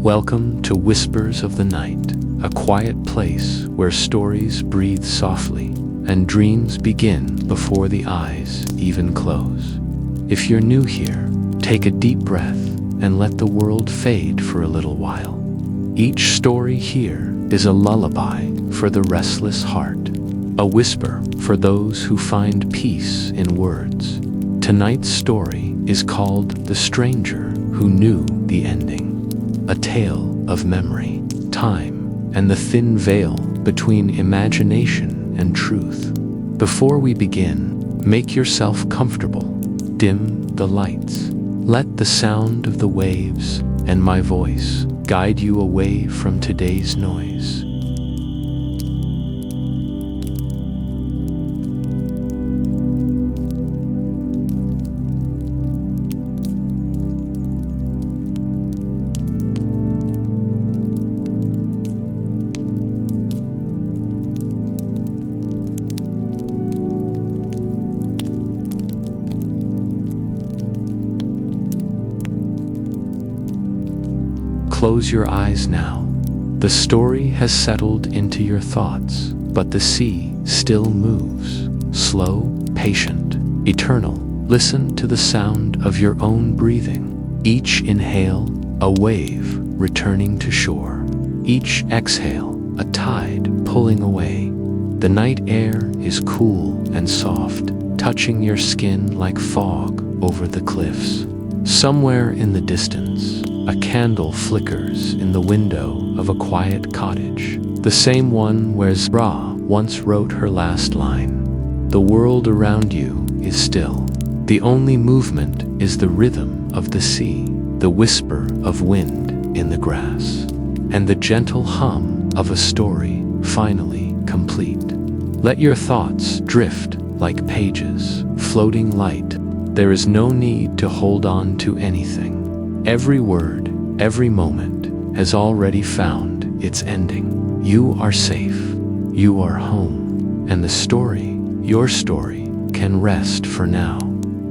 Welcome to Whispers of the Night, a quiet place where stories breathe softly and dreams begin before the eyes even close. If you're new here, take a deep breath and let the world fade for a little while. Each story here is a lullaby for the restless heart, a whisper for those who find peace in words. Tonight's story is called The Stranger Who Knew the Ending, a tale of memory, time, and the thin veil between imagination and truth. Before we begin, make yourself comfortable. Dim the lights. Let the sound of the waves and my voice guide you away from today's noise. Close your eyes now. The story has settled into your thoughts, but the sea still moves. Slow, patient, eternal. Listen to the sound of your own breathing. Each inhale, a wave returning to shore. Each exhale, a tide pulling away. The night air is cool and soft, touching your skin like fog over the cliffs. Somewhere in the distance, a candle flickers in the window of a quiet cottage, the same one where Zyra once wrote her last line. The world around you is still. The only movement is the rhythm of the sea, the whisper of wind in the grass, and the gentle hum of a story finally complete. Let your thoughts drift like pages, floating light. There is no need to hold on to anything. Every word, every moment has already found its ending. You are safe. You are home. And the story, your story, can rest for now.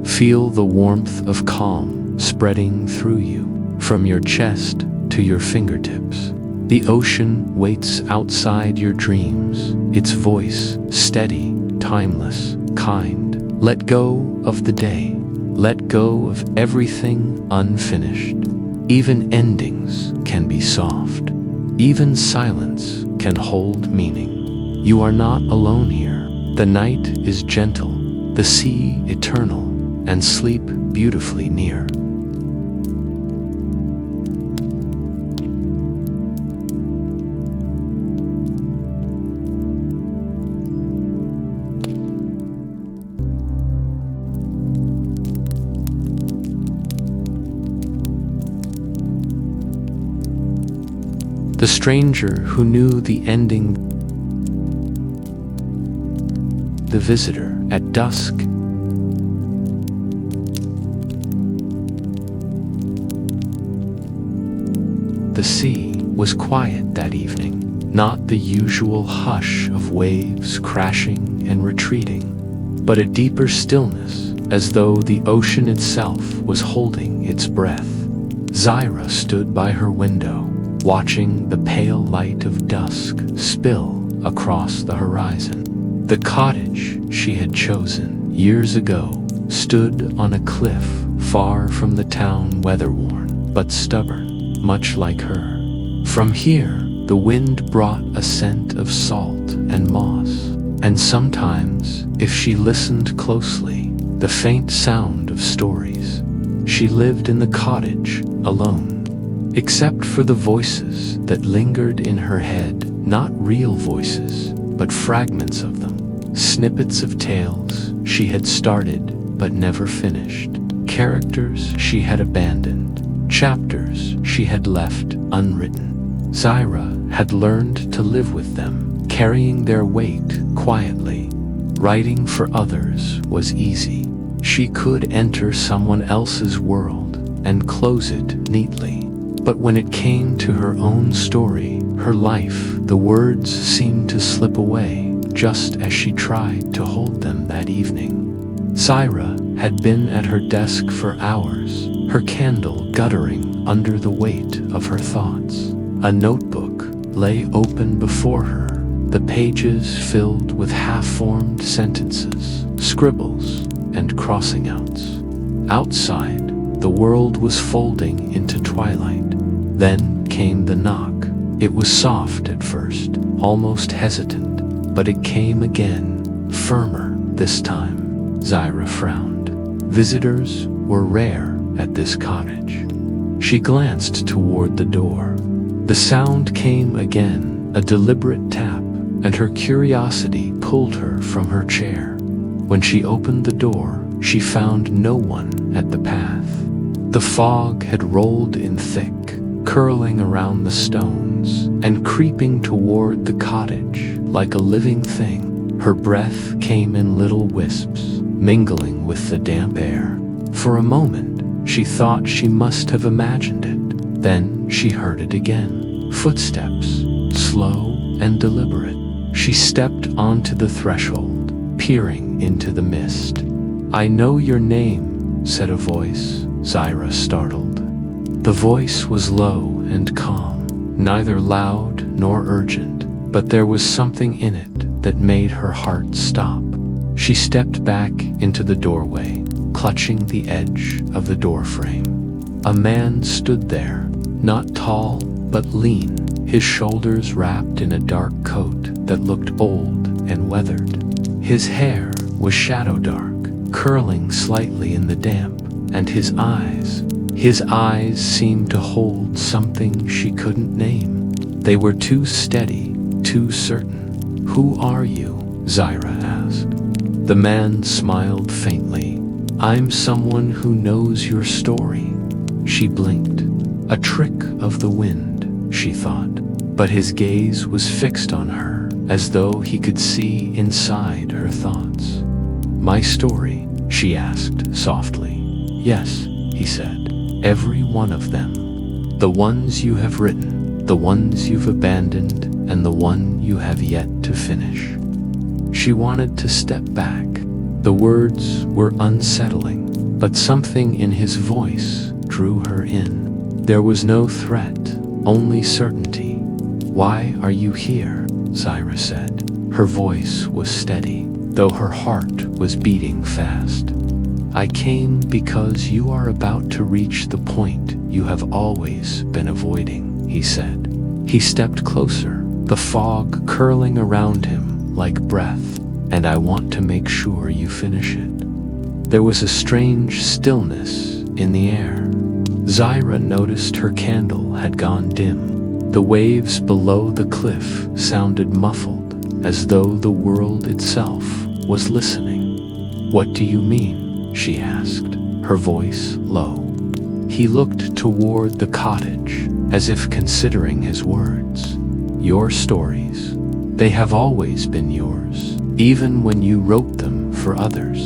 Feel the warmth of calm spreading through you, from your chest to your fingertips. The ocean waits outside your dreams, its voice steady, timeless, kind. Let go of the day. Let go of everything unfinished. Even endings can be soft. Even silence can hold meaning. You are not alone here. The night is gentle, the sea eternal, and sleep beautifully near. The stranger who knew the ending. The visitor at dusk. The sea was quiet that evening, not the usual hush of waves crashing and retreating, but a deeper stillness, as though the ocean itself was holding its breath. Zyra stood by her window, watching the pale light of dusk spill across the horizon. The cottage she had chosen years ago stood on a cliff far from the town, weather-worn but stubborn, much like her. From here, the wind brought a scent of salt and moss, and sometimes, if she listened closely, the faint sound of stories. She lived in the cottage alone, except for the voices that lingered in her head, not real voices, but fragments of them, snippets of tales she had started but never finished, characters she had abandoned, chapters she had left unwritten. Zyra had learned to live with them, carrying their weight quietly. Writing for others was easy. She could enter someone else's world and close it neatly. But when it came to her own story, her life, the words seemed to slip away, just as she tried to hold them that evening. Zyra had been at her desk for hours, her candle guttering under the weight of her thoughts. A notebook lay open before her, the pages filled with half-formed sentences, scribbles, and crossing outs. Outside, the world was folding into twilight. Then came the knock. It was soft at first, almost hesitant, but it came again, firmer this time. Zyra frowned. Visitors were rare at this cottage. She glanced toward the door. The sound came again, a deliberate tap, and her curiosity pulled her from her chair. When she opened the door, she found no one at the path. The fog had rolled in thick, curling around the stones and creeping toward the cottage like a living thing. Her breath came in little wisps, mingling with the damp air. For a moment, she thought she must have imagined it. Then she heard it again. Footsteps, slow and deliberate. She stepped onto the threshold, peering into the mist. "I know your name," said a voice. Zyra startled. The voice was low and calm, neither loud nor urgent, but there was something in it that made her heart stop. She stepped back into the doorway, clutching the edge of the doorframe. A man stood there, not tall but lean, his shoulders wrapped in a dark coat that looked old and weathered. His hair was shadow dark, curling slightly in the damp, and his eyes seemed to hold something she couldn't name. They were too steady, too certain. "Who are you?" Zyra asked. The man smiled faintly. "I'm someone who knows your story." She blinked. A trick of the wind, she thought, but his gaze was fixed on her, as though he could see inside her thoughts. "My story?" she asked softly. "Yes," he said. "Every one of them. The ones you have written, the ones you've abandoned, and the one you have yet to finish." She wanted to step back. The words were unsettling, but something in his voice drew her in. There was no threat, only certainty. "Why are you here?" Zyra said. Her voice was steady, though her heart was beating fast. "I came because you are about to reach the point you have always been avoiding," he said. He stepped closer, the fog curling around him like breath. "And I want to make sure you finish it." There was a strange stillness in the air. Zyra noticed her candle had gone dim. The waves below the cliff sounded muffled, as though the world itself was listening. "What do you mean?" she asked, her voice low. He looked toward the cottage, as if considering his words. "Your stories, they have always been yours, even when you wrote them for others,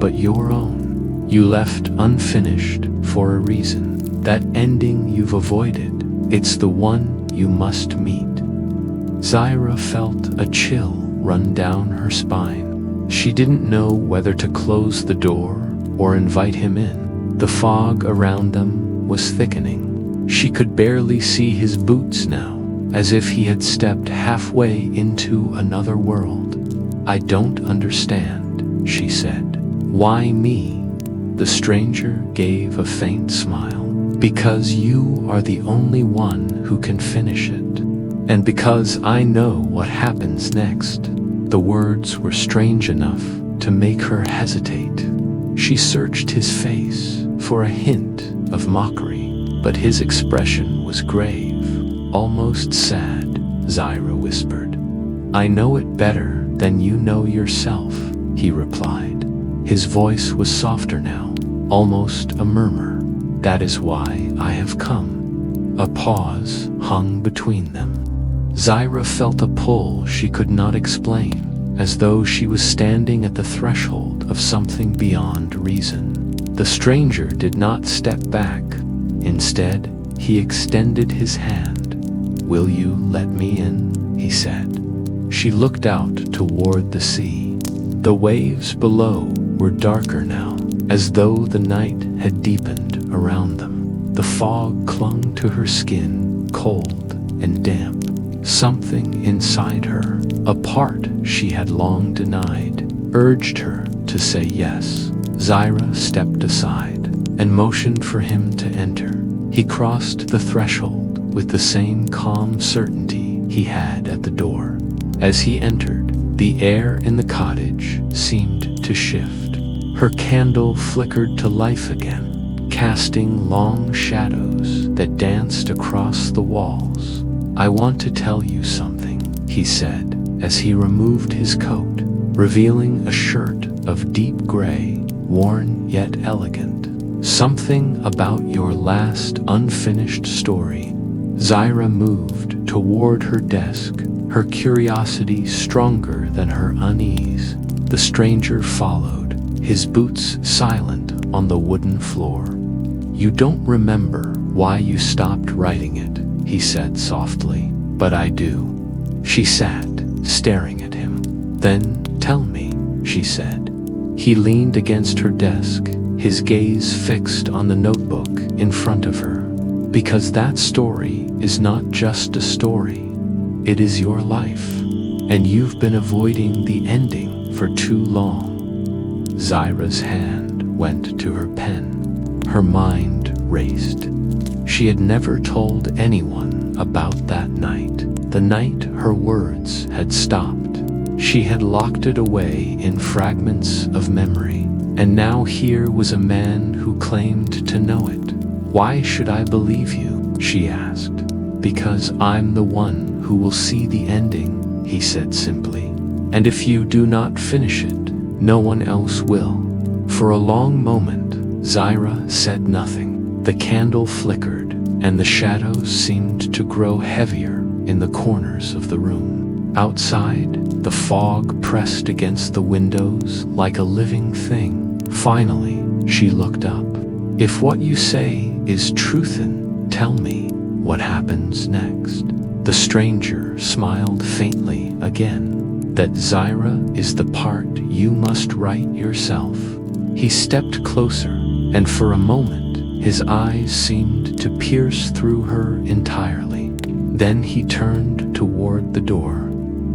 but your own, you left unfinished for a reason. That ending you've avoided, it's the one you must meet." Zyra felt a chill run down her spine. She didn't know whether to close the door or invite him in. The fog around them was thickening. She could barely see his boots now, as if he had stepped halfway into another world. "I don't understand," she said. "Why me?" The stranger gave a faint smile. "Because you are the only one who can finish it. And because I know what happens next." The words were strange enough to make her hesitate. She searched his face for a hint of mockery, but his expression was grave, almost sad. Zyra whispered. "I know it better than you know yourself," he replied. His voice was softer now, almost a murmur. "That is why I have come." A pause hung between them. Zyra felt a pull she could not explain, as though she was standing at the threshold of something beyond reason. The stranger did not step back. Instead, he extended his hand. "Will you let me in?" he said. She looked out toward the sea. The waves below were darker now, as though the night had deepened around them. The fog clung to her skin, cold and damp. Something inside her, a part she had long denied, urged her to say yes. Zyra stepped aside and motioned for him to enter. He crossed the threshold with the same calm certainty he had at the door. As he entered, the air in the cottage seemed to shift. Her candle flickered to life again, casting long shadows that danced across the walls. "I want to tell you something," he said, as he removed his coat, revealing a shirt of deep gray, worn yet elegant. "Something about your last unfinished story." Zyra moved toward her desk, her curiosity stronger than her unease. The stranger followed, his boots silent on the wooden floor. "You don't remember why you stopped writing it," he said softly. "But I do." She sat, staring at him. "Then tell me," she said. He leaned against her desk, his gaze fixed on the notebook in front of her. "Because that story is not just a story. It is your life, and you've been avoiding the ending for too long." Zyra's hand went to her pen. Her mind raced. She had never told anyone about that night, the night her words had stopped. She had locked it away in fragments of memory, and now here was a man who claimed to know it. "Why should I believe you?" she asked. "Because I'm the one who will see the ending," he said simply. "And if you do not finish it, no one else will." For a long moment, Zyra said nothing. The candle flickered, and the shadows seemed to grow heavier in the corners of the room. Outside, the fog pressed against the windows like a living thing. Finally, she looked up. "If what you say is truth, then tell me what happens next." The stranger smiled faintly again. "That Zyra is the part you must write yourself." He stepped closer, and for a moment, his eyes seemed to pierce through her entirely. Then he turned toward the door.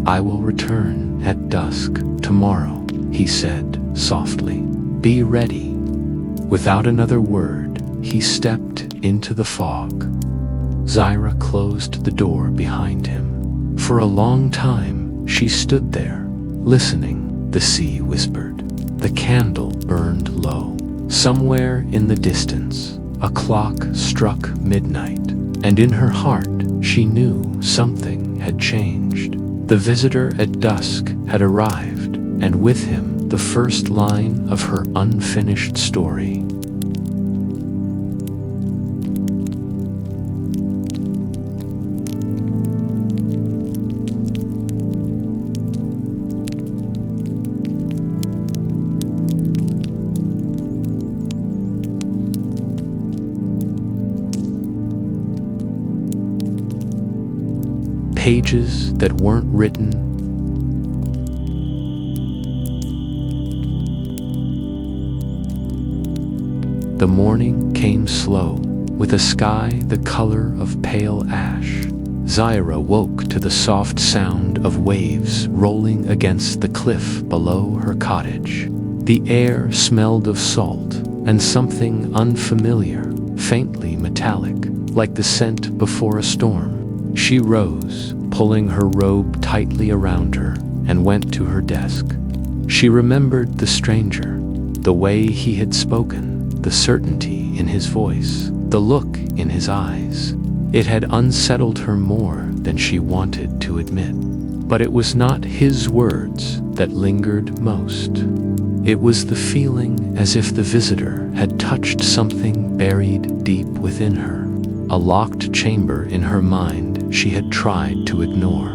"I will return at dusk tomorrow," he said softly. "Be ready." Without another word, he stepped into the fog. Zyra closed the door behind him. For a long time, she stood there, listening. The sea whispered. The candle burned low. Somewhere in the distance, a clock struck midnight, and in her heart, she knew something had changed. The visitor at dusk had arrived, and with him the first line of her unfinished story. Pages that weren't written. The morning came slow, with a sky the color of pale ash. Zyra woke to the soft sound of waves rolling against the cliff below her cottage. The air smelled of salt and something unfamiliar, faintly metallic, like the scent before a storm. She rose, pulling her robe tightly around her, and went to her desk. She remembered the stranger, the way he had spoken, the certainty in his voice, the look in his eyes. It had unsettled her more than she wanted to admit. But it was not his words that lingered most. It was the feeling as if the visitor had touched something buried deep within her, a locked chamber in her mind she had tried to ignore.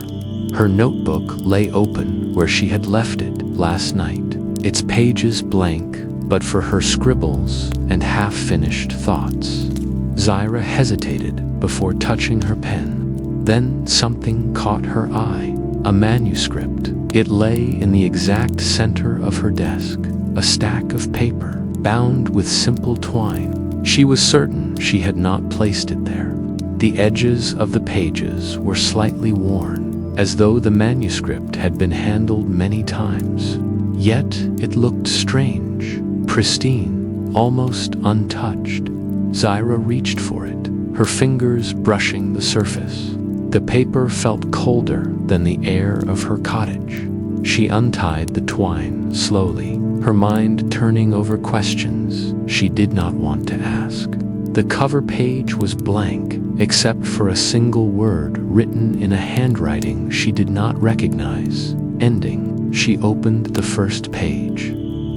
Her notebook lay open where she had left it last night, its pages blank, but for her scribbles and half-finished thoughts. Zyra hesitated before touching her pen. Then something caught her eye, a manuscript. It lay in the exact center of her desk, a stack of paper, bound with simple twine. She was certain she had not placed it there. The edges of the pages were slightly worn, as though the manuscript had been handled many times. Yet it looked strange, pristine, almost untouched. Zyra reached for it, her fingers brushing the surface. The paper felt colder than the air of her cottage. She untied the twine slowly, her mind turning over questions she did not want to ask. The cover page was blank, except for a single word written in a handwriting she did not recognize. Ending. She opened the first page.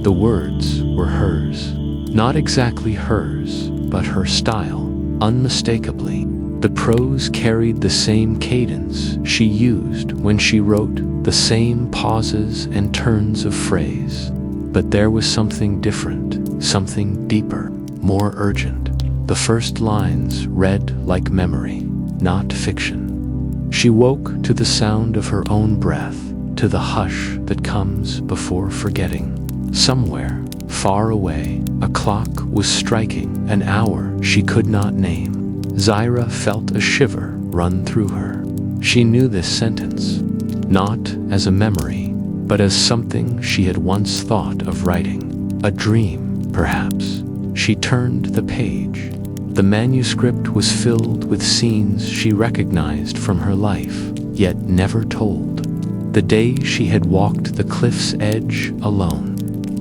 The words were hers. Not exactly hers, but her style, unmistakably. The prose carried the same cadence she used when she wrote, the same pauses and turns of phrase. But there was something different, something deeper, more urgent. The first lines read like memory, not fiction. She woke to the sound of her own breath, to the hush that comes before forgetting. Somewhere, far away, a clock was striking an hour she could not name. Zyra felt a shiver run through her. She knew this sentence, not as a memory, but as something she had once thought of writing. A dream, perhaps. She turned the page. The manuscript was filled with scenes she recognized from her life, yet never told. The day she had walked the cliff's edge alone.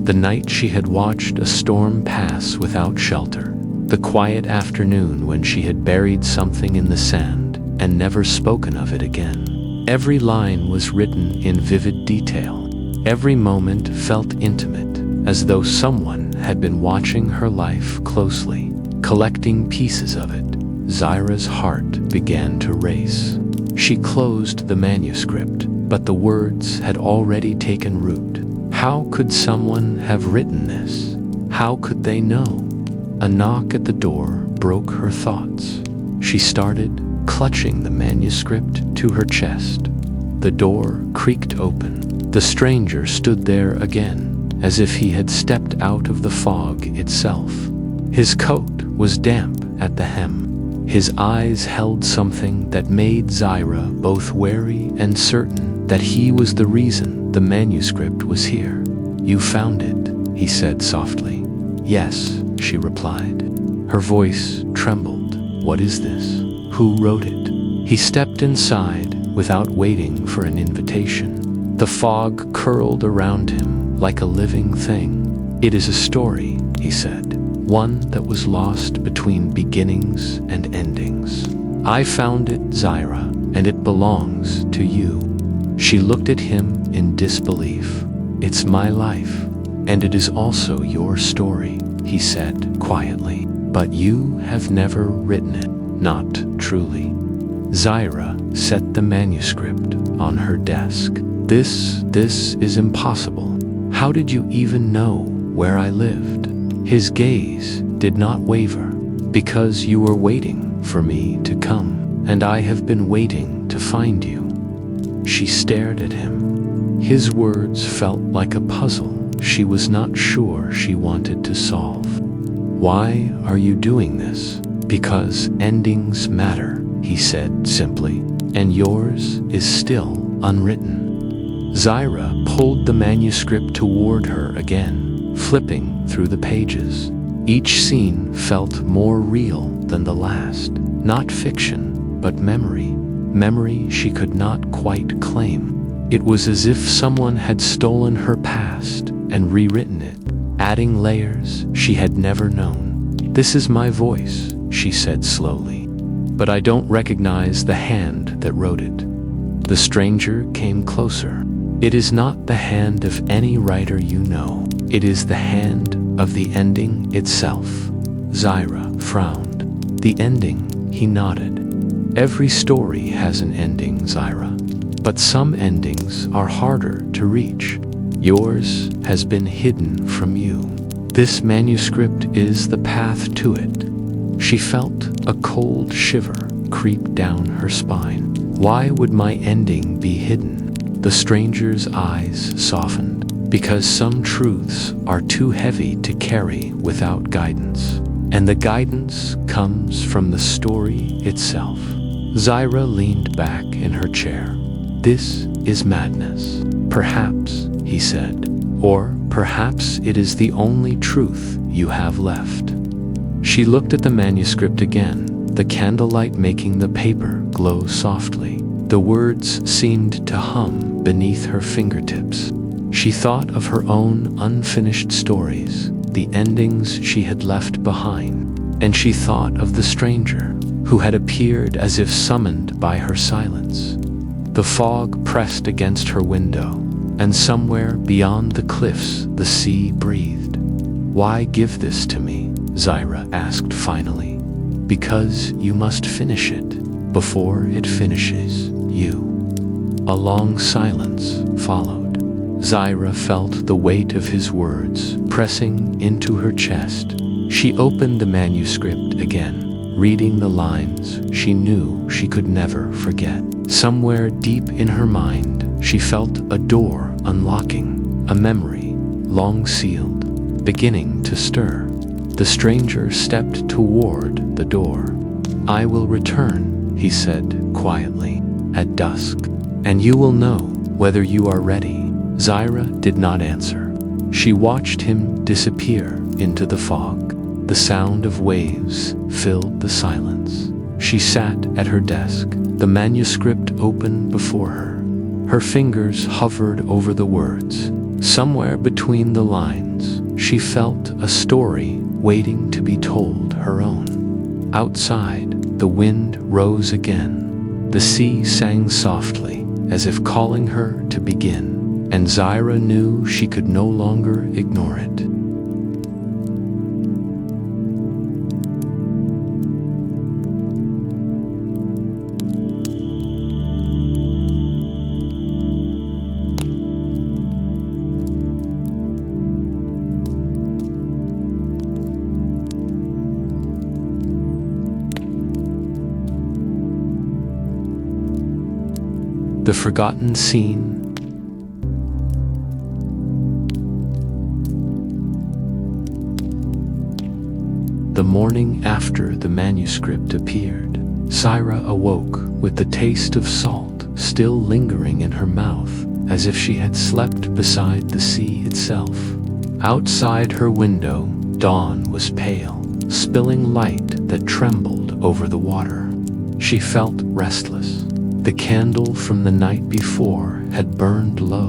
The night she had watched a storm pass without shelter. The quiet afternoon when she had buried something in the sand and never spoken of it again. Every line was written in vivid detail. Every moment felt intimate, as though someone had been watching her life closely, collecting pieces of it. Zyra's heart began to race. She closed the manuscript, but the words had already taken root. How could someone have written this? How could they know? A knock at the door broke her thoughts. She started, clutching the manuscript to her chest. The door creaked open. The stranger stood there again, as if he had stepped out of the fog itself. His coat was damp at the hem. His eyes held something that made Zyra both wary and certain that he was the reason the manuscript was here. "You found it," he said softly. "Yes," she replied. Her voice trembled. "What is this? Who wrote it?" He stepped inside without waiting for an invitation. The fog curled around him like a living thing. "It is a story," he said, "one that was lost between beginnings and endings. I found it, Zyra, and it belongs to you." She looked at him in disbelief. "It's my life, and it is also your story," he said quietly. "But you have never written it, not truly." Zyra set the manuscript on her desk. This is impossible. How did you even know where I lived?" His gaze did not waver. "Because you were waiting for me to come, and I have been waiting to find you." She stared at him. His words felt like a puzzle she was not sure she wanted to solve. "Why are you doing this?" "Because endings matter," he said simply, "and yours is still unwritten." Zyra pulled the manuscript toward her again, flipping through the pages. Each scene felt more real than the last. Not fiction, but memory. Memory she could not quite claim. It was as if someone had stolen her past and rewritten it, adding layers she had never known. "This is my voice," she said slowly, "but I don't recognize the hand that wrote it." The stranger came closer. "It is not the hand of any writer you know. It is the hand of the ending itself." Zyra frowned. "The ending," he nodded. "Every story has an ending, Zyra. But some endings are harder to reach. Yours has been hidden from you. This manuscript is the path to it." She felt a cold shiver creep down her spine. "Why would my ending be hidden?" The stranger's eyes softened. "Because some truths are too heavy to carry without guidance. and the guidance comes from the story itself. Zyra leaned back in her chair. "This is madness. Perhaps," he said, "or perhaps it is the only truth you have left." She looked at the manuscript again, the candlelight making the paper glow softly. The words seemed to hum beneath her fingertips. She thought of her own unfinished stories, the endings she had left behind, and she thought of the stranger who had appeared as if summoned by her silence. The fog pressed against her window, and somewhere beyond the cliffs the sea breathed. "Why give this to me?" Zyra asked finally. "Because you must finish it before it finishes you." A long silence followed. Zyra felt the weight of his words pressing into her chest. She opened the manuscript again, reading the lines she knew she could never forget. Somewhere deep in her mind, she felt a door unlocking, a memory, long sealed, beginning to stir. The stranger stepped toward the door. "I will return," he said quietly, "at dusk, and you will know whether you are ready." Zyra did not answer. She watched him disappear into the fog. The sound of waves filled the silence. She sat at her desk, the manuscript open before her. Her fingers hovered over the words. Somewhere between the lines, she felt a story waiting to be told her own. Outside, the wind rose again. The sea sang softly, as if calling her to begin, and Zyra knew she could no longer ignore it. The forgotten scene. The morning after the manuscript appeared, Zyra awoke with the taste of salt still lingering in her mouth, as if she had slept beside the sea itself. Outside her window, dawn was pale, spilling light that trembled over the water. She felt restless. The candle from the night before had burned low,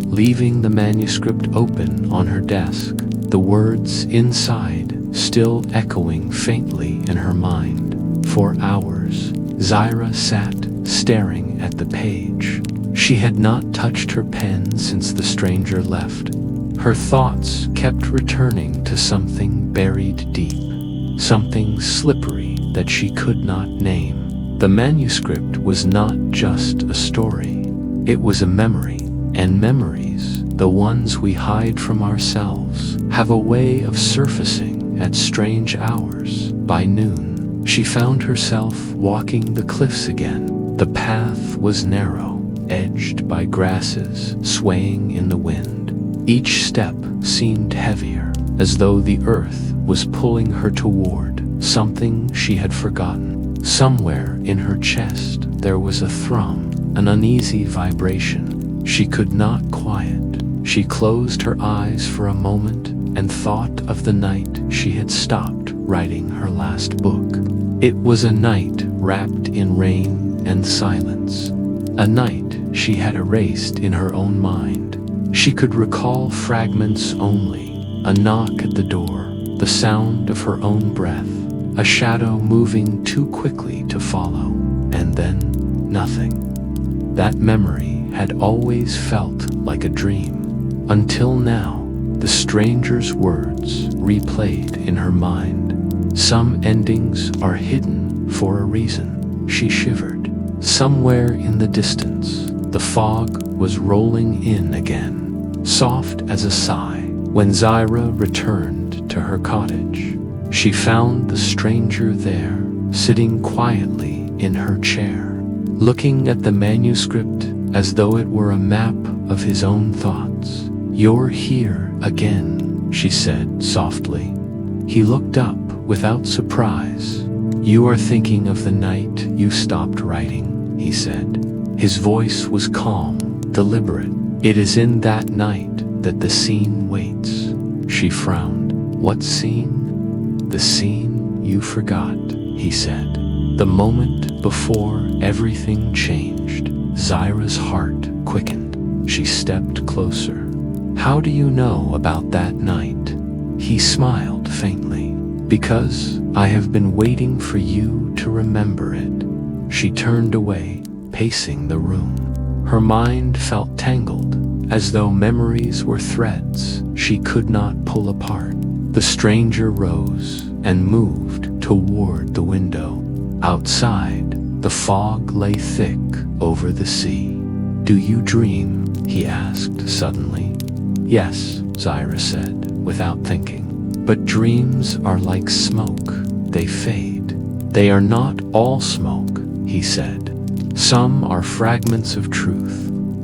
leaving the manuscript open on her desk, the words inside still echoing faintly in her mind. For hours, Zyra sat staring at the page. She had not touched her pen since the stranger left. Her thoughts kept returning to something buried deep, something slippery that she could not name. The manuscript was not just a story. It was a memory, and memories, the ones we hide from ourselves, have a way of surfacing at strange hours. By noon, she found herself walking the cliffs again. The path was narrow, edged by grasses swaying in the wind. Each step seemed heavier, as though the earth was pulling her toward something she had forgotten. Somewhere in her chest there was a thrum, an uneasy vibration she could not quiet. She closed her eyes for a moment and thought of the night she had stopped writing her last book. It was a night wrapped in rain and silence, a night she had erased in her own mind. She could recall fragments only, a knock at the door, the sound of her own breath, a shadow moving too quickly to follow, and then nothing. That memory had always felt like a dream, until now, the stranger's words replayed in her mind. Some endings are hidden for a reason. She shivered. Somewhere in the distance, the fog was rolling in again, soft as a sigh. When Zyra returned to her cottage, she found the stranger there, sitting quietly in her chair, looking at the manuscript as though it were a map of his own thoughts. "You're here again," she said softly. He looked up without surprise. "You are thinking of the night you stopped writing," he said. His voice was calm, deliberate. "It is in that night that the scene waits." She frowned. "What scene?" "The scene you forgot," he said. "The moment before everything changed." Zyra's heart quickened. She stepped closer. "How do you know about that night?" He smiled faintly. "Because I have been waiting for you to remember it." She turned away, pacing the room. Her mind felt tangled, as though memories were threads she could not pull apart. The stranger rose and moved toward the window. Outside, the fog lay thick over the sea. "Do you dream?" he asked suddenly. "Yes," Zyra said, without thinking. "But dreams are like smoke. They fade." "They are not all smoke," he said. "Some are fragments of truth."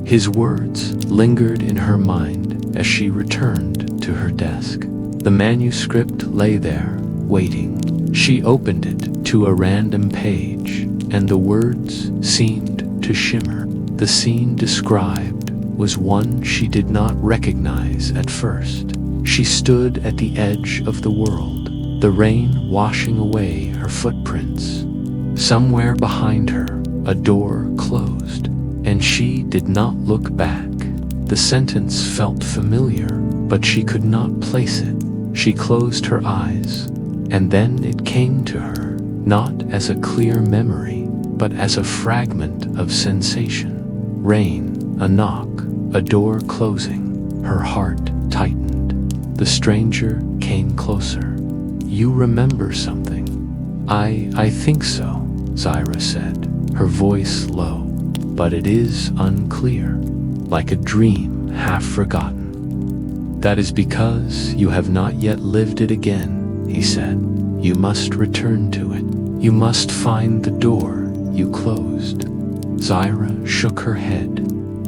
His words lingered in her mind as she returned to her desk. The manuscript lay there, waiting. She opened it to a random page, and the words seemed to shimmer. The scene described was one she did not recognize at first. She stood at the edge of the world, the rain washing away her footprints. Somewhere behind her, a door closed, and she did not look back. The sentence felt familiar, but she could not place it. She closed her eyes, and then it came to her, not as a clear memory, but as a fragment of sensation. Rain, a knock, a door closing. Her heart tightened. The stranger came closer. "You remember something?" I think so," Zyra said, her voice low. "But it is unclear, like a dream half forgotten." "That is because you have not yet lived it again," he said. "You must return to it. You must find the door you closed." Zyra shook her head.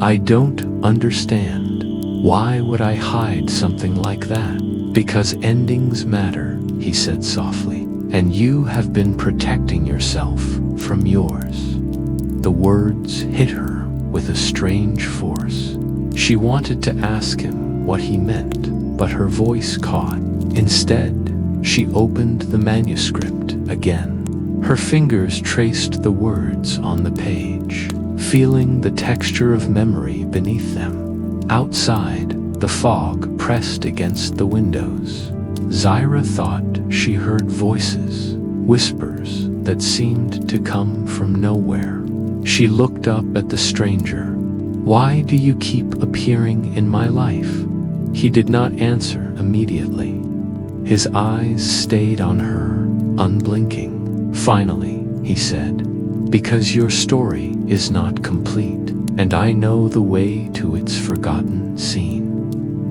"I don't understand. Why would I hide something like that?" "Because endings matter," he said softly, "and you have been protecting yourself from yours." The words hit her with a strange force. She wanted to ask him what he meant, but her voice caught. Instead, she opened the manuscript again. Her fingers traced the words on the page, feeling the texture of memory beneath them. Outside, the fog pressed against the windows. Zyra thought she heard voices, whispers that seemed to come from nowhere. She looked up at the stranger. "Why do you keep appearing in my life?" He did not answer immediately. His eyes stayed on her, unblinking. "Finally," he said, "because your story is not complete, and I know the way to its forgotten scene."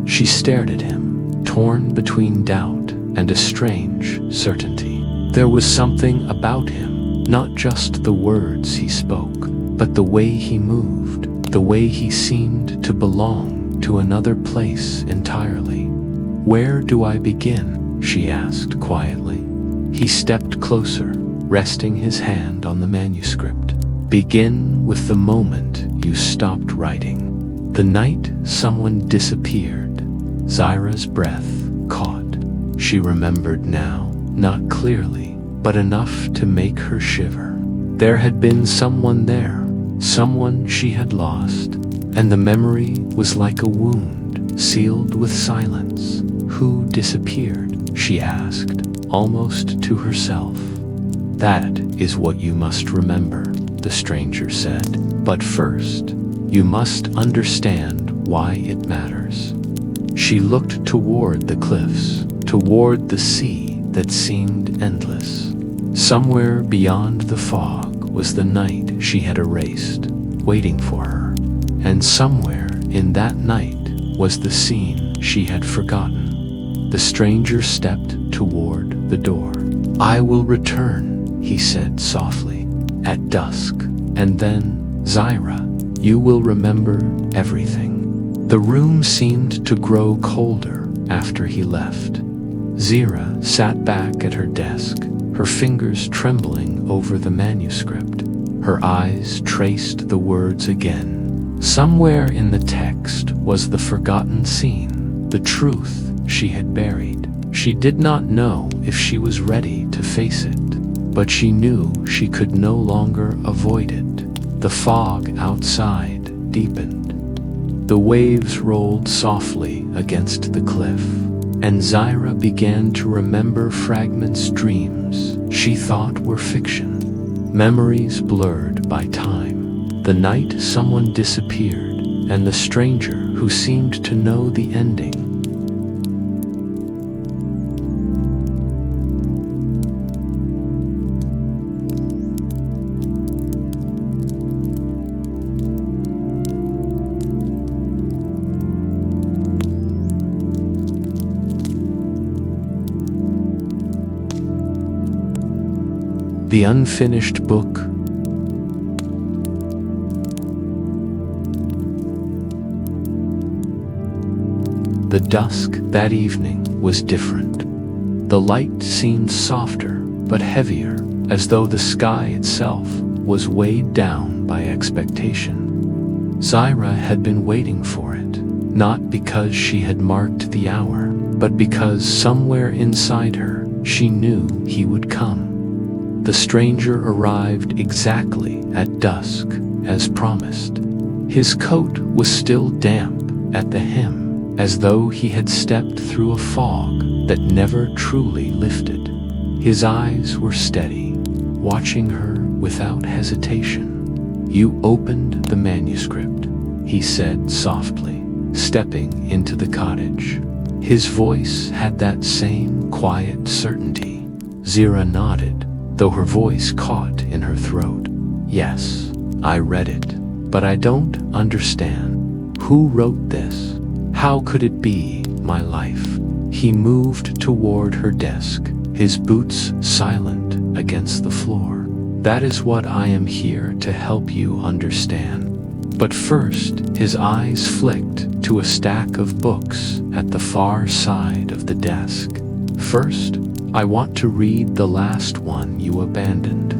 She stared at him, torn between doubt and a strange certainty. There was something about him, not just the words he spoke, but the way he moved, the way he seemed to belong to another place entirely. "Where do I begin?" she asked quietly. He stepped closer, resting his hand on the manuscript. "Begin with the moment you stopped writing. The night someone disappeared." Zyra's breath caught. She remembered now, not clearly, but enough to make her shiver. There had been someone there, someone she had lost, and the memory was like a wound, sealed with silence. "Who disappeared?" she asked, almost to herself. "That is what you must remember," the stranger said. "But first, you must understand why it matters." She looked toward the cliffs, toward the sea that seemed endless. Somewhere beyond the fog was the night she had erased, waiting for her. And somewhere in that night was the scene she had forgotten. The stranger stepped toward the door. "I will return," he said softly, "at dusk. And then, Zyra, you will remember everything." The room seemed to grow colder after he left. Zyra sat back at her desk, her fingers trembling over the manuscript. Her eyes traced the words again. Somewhere in the text was the forgotten scene, the truth she had buried. She did not know if she was ready to face it, but she knew she could no longer avoid it. The fog outside deepened. The waves rolled softly against the cliff, and Zyra began to remember fragments, dreams she thought were fiction, memories blurred by time. The night someone disappeared, and the stranger who seemed to know the ending. The unfinished book. The dusk that evening was different. The light seemed softer but heavier, as though the sky itself was weighed down by expectation. Zyra had been waiting for it, not because she had marked the hour, but because somewhere inside her she knew he would come. The stranger arrived exactly at dusk, as promised. His coat was still damp at the hem, as though he had stepped through a fog that never truly lifted. His eyes were steady, watching her without hesitation. "You opened the manuscript," he said softly, stepping into the cottage. His voice had that same quiet certainty. Zyra nodded, though her voice caught in her throat. "Yes, I read it, but I don't understand. Who wrote this? How could it be my life?" He moved toward her desk, his boots silent against the floor. "That is what I am here to help you understand." But first, his eyes flicked to a stack of books at the far side of the desk. "First, I want to read the last one you abandoned."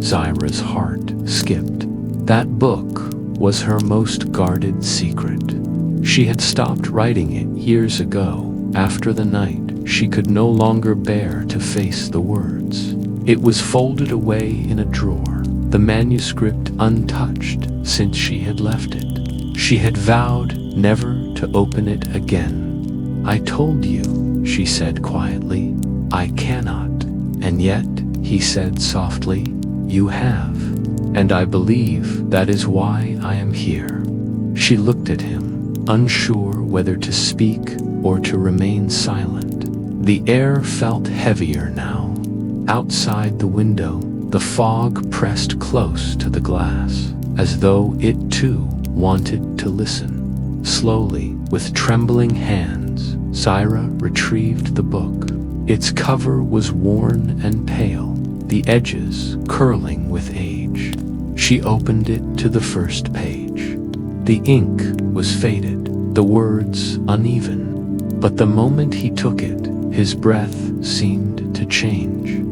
Zyra's heart skipped. That book was her most guarded secret. She had stopped writing it years ago, after the night she could no longer bear to face the words. It was folded away in a drawer, the manuscript untouched since she had left it. She had vowed never to open it again. "I told you," she said quietly, "I cannot." "And yet," he said softly, "you have. And I believe that is why I am here." She looked at him, unsure whether to speak or to remain silent. The air felt heavier now. Outside the window, the fog pressed close to the glass, as though it too wanted to listen. Slowly, with trembling hands, Zyra retrieved the book. Its cover was worn and pale, the edges curling with age. She opened it to the first page. The ink was faded, the words uneven. But the moment he took it, his breath seemed to change.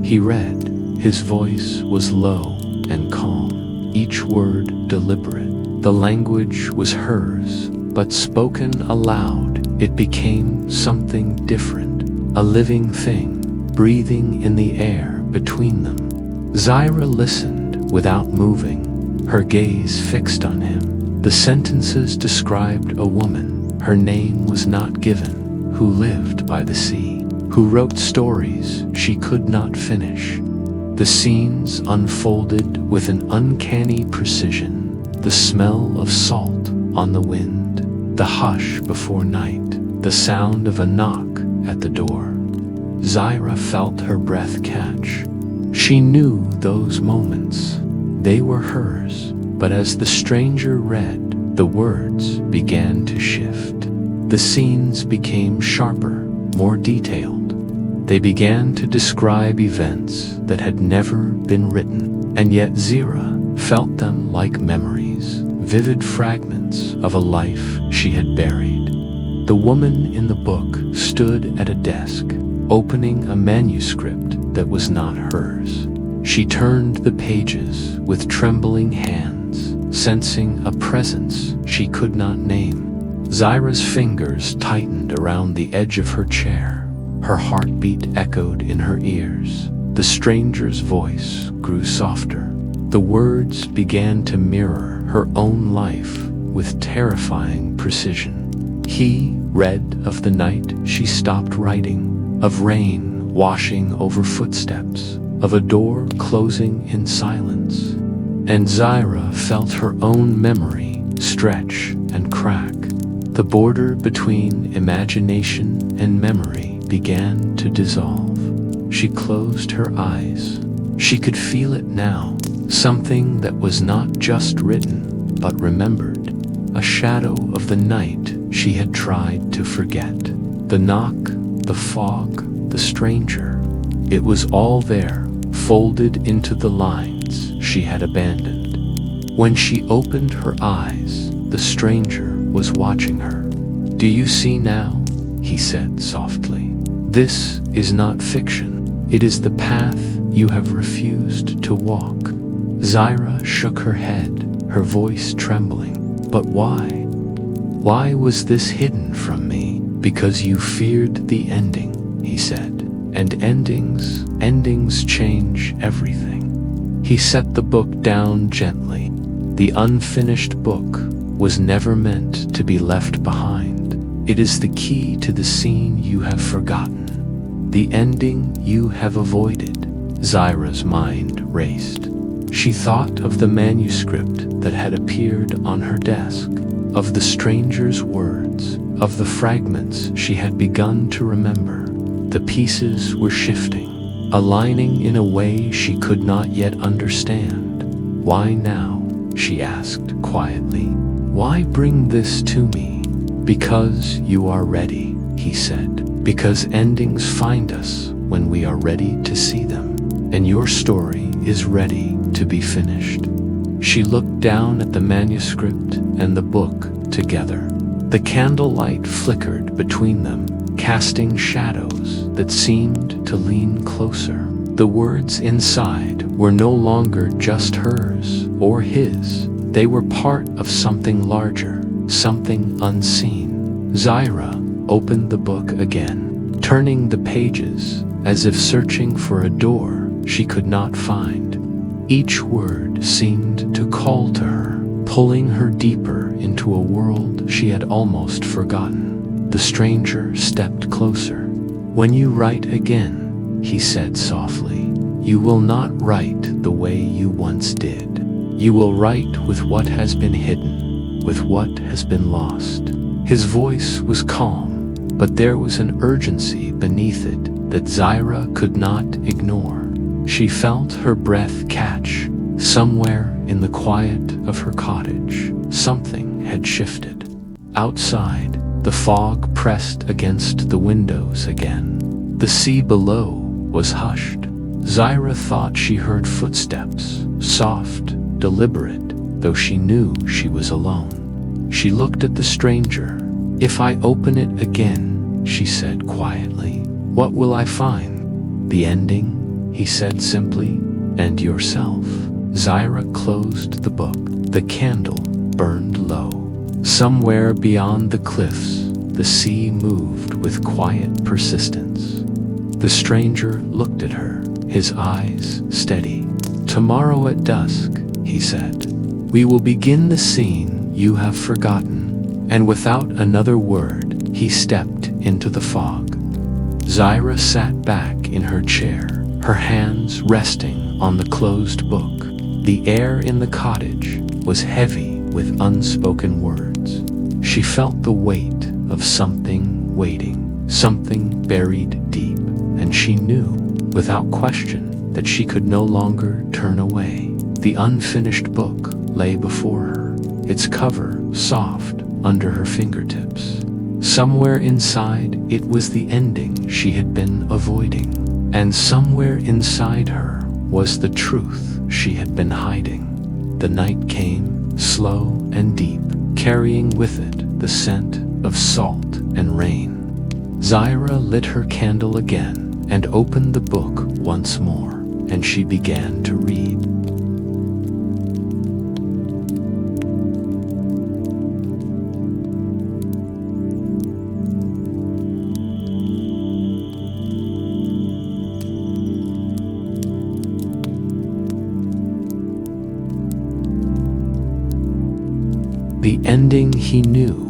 He read. His voice was low and calm, each word deliberate. The language was hers, but spoken aloud, it became something different. A living thing, breathing in the air between them. Zyra listened without moving, her gaze fixed on him. The sentences described a woman, her name was not given, who lived by the sea, who wrote stories she could not finish. The scenes unfolded with an uncanny precision, the smell of salt on the wind, the hush before night, the sound of a knock at the door. Zyra felt her breath catch. She knew those moments. They were hers, but as the stranger read, the words began to shift. The scenes became sharper, more detailed. They began to describe events that had never been written, and yet Zyra felt them like memories, vivid fragments of a life she had buried. The woman in the book stood at a desk, opening a manuscript that was not hers. She turned the pages with trembling hands, sensing a presence she could not name. Zyra's fingers tightened around the edge of her chair. Her heartbeat echoed in her ears. The stranger's voice grew softer. The words began to mirror her own life with terrifying precision. He read of the night she stopped writing, of rain washing over footsteps, of a door closing in silence. And Zyra felt her own memory stretch and crack. The border between imagination and memory began to dissolve. She closed her eyes. She could feel it now, something that was not just written, but remembered. A shadow of the night she had tried to forget. The knock, the fog, the stranger. It was all there, folded into the lines she had abandoned. When she opened her eyes, the stranger was watching her. "Do you see now?" he said softly. "This is not fiction. It is the path you have refused to walk." Zyra shook her head, her voice trembling. "But why? Why was this hidden from me?" "Because you feared the ending," he said. "And endings change everything." He set the book down gently. The unfinished book was never meant to be left behind. It is the key to the scene you have forgotten, the ending you have avoided. Zyra's mind raced. She thought of the manuscript that had appeared on her desk, of the stranger's words, of the fragments she had begun to remember. The pieces were shifting, aligning in a way she could not yet understand. "Why now?" she asked quietly. "Why bring this to me?" "Because you are ready," he said. "Because endings find us when we are ready to see them. And your story is ready to be finished." She looked down at the manuscript and the book together. The candlelight flickered between them, casting shadows that seemed to lean closer. The words inside were no longer just hers or his. They were part of something larger, something unseen. Zyra opened the book again, turning the pages as if searching for a door she could not find. Each word seemed to call to her, pulling her deeper into a world she had almost forgotten. The stranger stepped closer. "When you write again," he said softly, "you will not write the way you once did. You will write with what has been hidden, with what has been lost." His voice was calm, but there was an urgency beneath it that Zyra could not ignore. She felt her breath catch. Somewhere in the quiet of her cottage, something had shifted. Outside, the fog pressed against the windows again. The sea below was hushed. Zyra thought she heard footsteps, soft, deliberate, though she knew she was alone. She looked at the stranger. "If I open it again," she said quietly, "what will I find?" "The ending," he said simply, "and yourself." Zyra closed the book. The candle burned low. Somewhere beyond the cliffs, the sea moved with quiet persistence. The stranger looked at her, his eyes steady. "Tomorrow at dusk," he said, "we will begin the scene you have forgotten." And without another word, he stepped into the fog. Zyra sat back in her chair, her hands resting on the closed book. The air in the cottage was heavy with unspoken words. She felt the weight of something waiting, something buried deep, and she knew, without question, that she could no longer turn away. The unfinished book lay before her, its cover soft under her fingertips. Somewhere inside, it was the ending she had been avoiding, and somewhere inside her was the truth she had been hiding. The night came, slow and deep, carrying with it the scent of salt and rain. Zyra lit her candle again and opened the book once more, and she began to read. The ending he knew.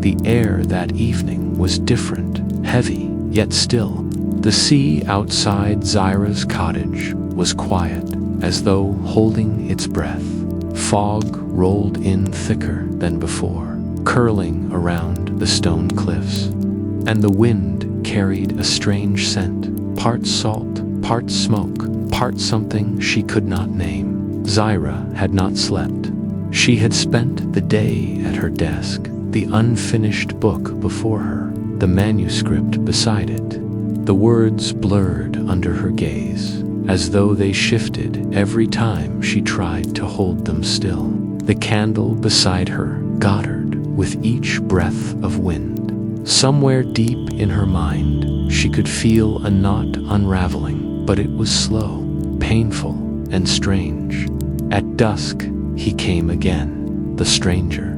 The air that evening was different, heavy, yet still. The sea outside Zyra's cottage was quiet, as though holding its breath. Fog rolled in thicker than before, curling around the stone cliffs, and the wind carried a strange scent, part salt, part smoke, part something she could not name. Zyra had not slept. She had spent the day at her desk, the unfinished book before her, the manuscript beside it. The words blurred under her gaze, as though they shifted every time she tried to hold them still. The candle beside her guttered with each breath of wind. Somewhere deep in her mind, she could feel a knot unraveling, but it was slow, painful, and strange. At dusk, he came again, the stranger.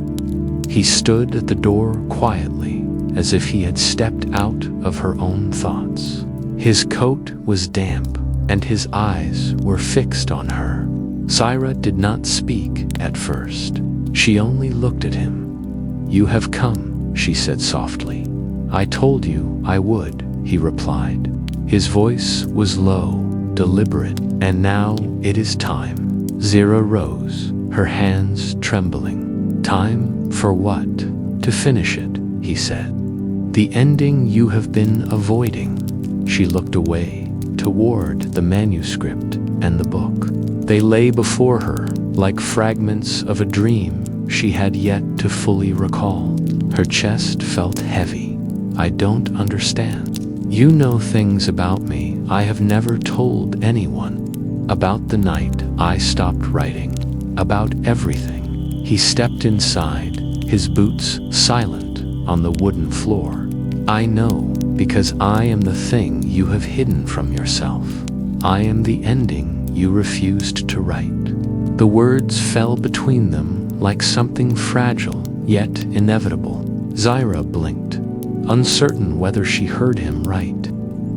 He stood at the door quietly, as if he had stepped out of her own thoughts. His coat was damp, and his eyes were fixed on her. Zyra did not speak at first. She only looked at him. "You have come," she said softly. "I told you I would," he replied. His voice was low, deliberate, and now it is time. Zyra rose, her hands trembling. "Time for what?" "To finish it," he said. "The ending you have been avoiding." She looked away, toward the manuscript and the book. They lay before her, like fragments of a dream she had yet to fully recall. Her chest felt heavy. "I don't understand. You know things about me I have never told anyone. About the night I stopped writing. About everything." He stepped inside, his boots silent on the wooden floor. "I know, because I am the thing you have hidden from yourself. I am the ending you refused to write." The words fell between them like something fragile, yet inevitable. Zyra blinked, uncertain whether she heard him right.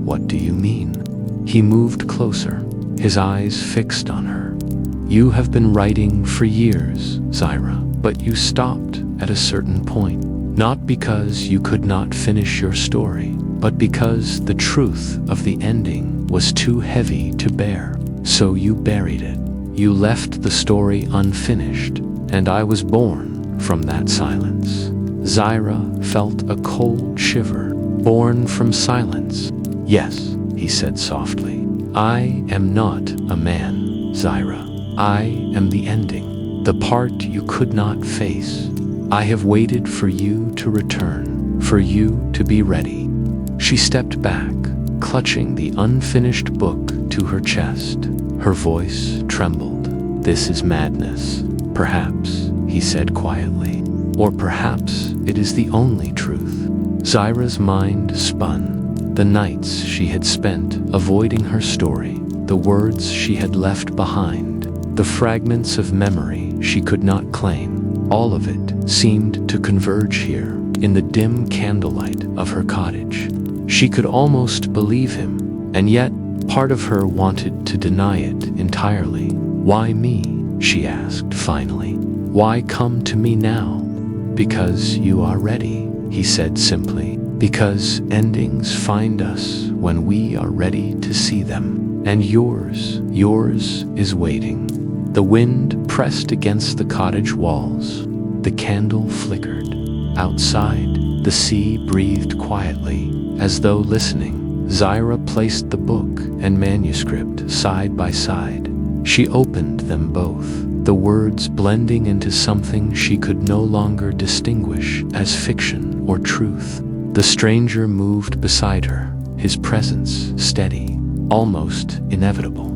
"What do you mean?" He moved closer, his eyes fixed on her. "You have been writing for years, Zyra, but you stopped at a certain point. Not because you could not finish your story, but because the truth of the ending was too heavy to bear. So you buried it. You left the story unfinished, and I was born from that silence." Zyra felt a cold shiver, born from silence. "Yes," he said softly. "I am not a man, Zyra. I am the ending, the part you could not face. I have waited for you to return, for you to be ready." She stepped back, clutching the unfinished book to her chest. Her voice trembled. "This is madness, perhaps," he said quietly. "Or perhaps it is the only truth." Zyra's mind spun. The nights she had spent avoiding her story, the words she had left behind, the fragments of memory she could not claim, all of it seemed to converge here, in the dim candlelight of her cottage. She could almost believe him, and yet part of her wanted to deny it entirely. "Why me?" she asked finally. "Why come to me now?" "Because you are ready," he said simply. "Because endings find us when we are ready to see them. And yours is waiting." The wind pressed against the cottage walls. The candle flickered. Outside, the sea breathed quietly, as though listening. Zyra placed the book and manuscript side by side. She opened them both, the words blending into something she could no longer distinguish as fiction or truth. The stranger moved beside her, his presence steady, almost inevitable.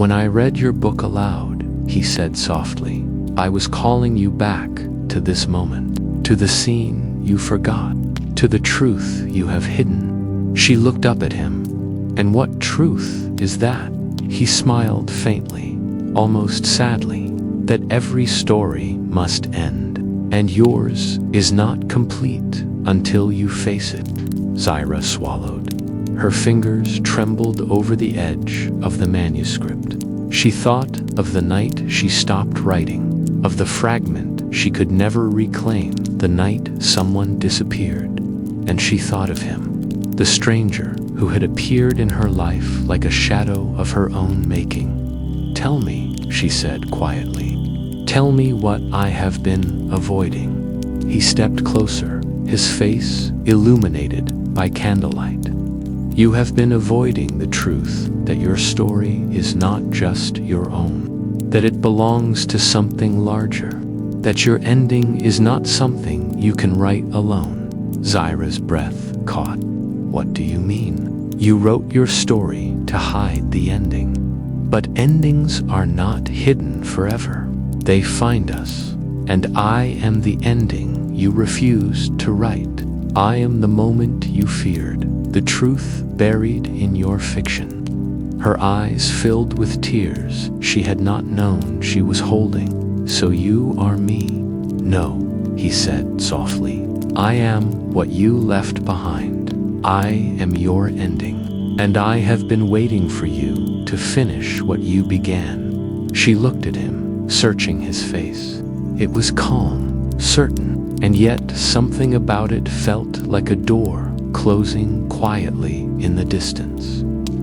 When I read your book aloud, he said softly, I was calling you back to this moment, to the scene you forgot, to the truth you have hidden. She looked up at him. And what truth is that? He smiled faintly, almost sadly, that every story must end, and yours is not complete until you face it. Zyra swallowed. Her fingers trembled over the edge of the manuscript. She thought of the night she stopped writing, of the fragment she could never reclaim, the night someone disappeared. And she thought of him, the stranger who had appeared in her life like a shadow of her own making. Tell me, she said quietly. Tell me what I have been avoiding. He stepped closer, his face illuminated by candlelight. You have been avoiding the truth that your story is not just your own, that it belongs to something larger, that your ending is not something you can write alone. Zyra's breath caught. What do you mean? You wrote your story to hide the ending. But endings are not hidden forever. They find us. And I am the ending you refused to write. I am the moment you feared, the truth buried in your fiction. Her eyes filled with tears she had not known she was holding. So you are me? No, he said softly. I am what you left behind. I am your ending, and I have been waiting for you to finish what you began. She looked at him, searching his face. It was calm, certain, and yet something about it felt like a door closing quietly in the distance.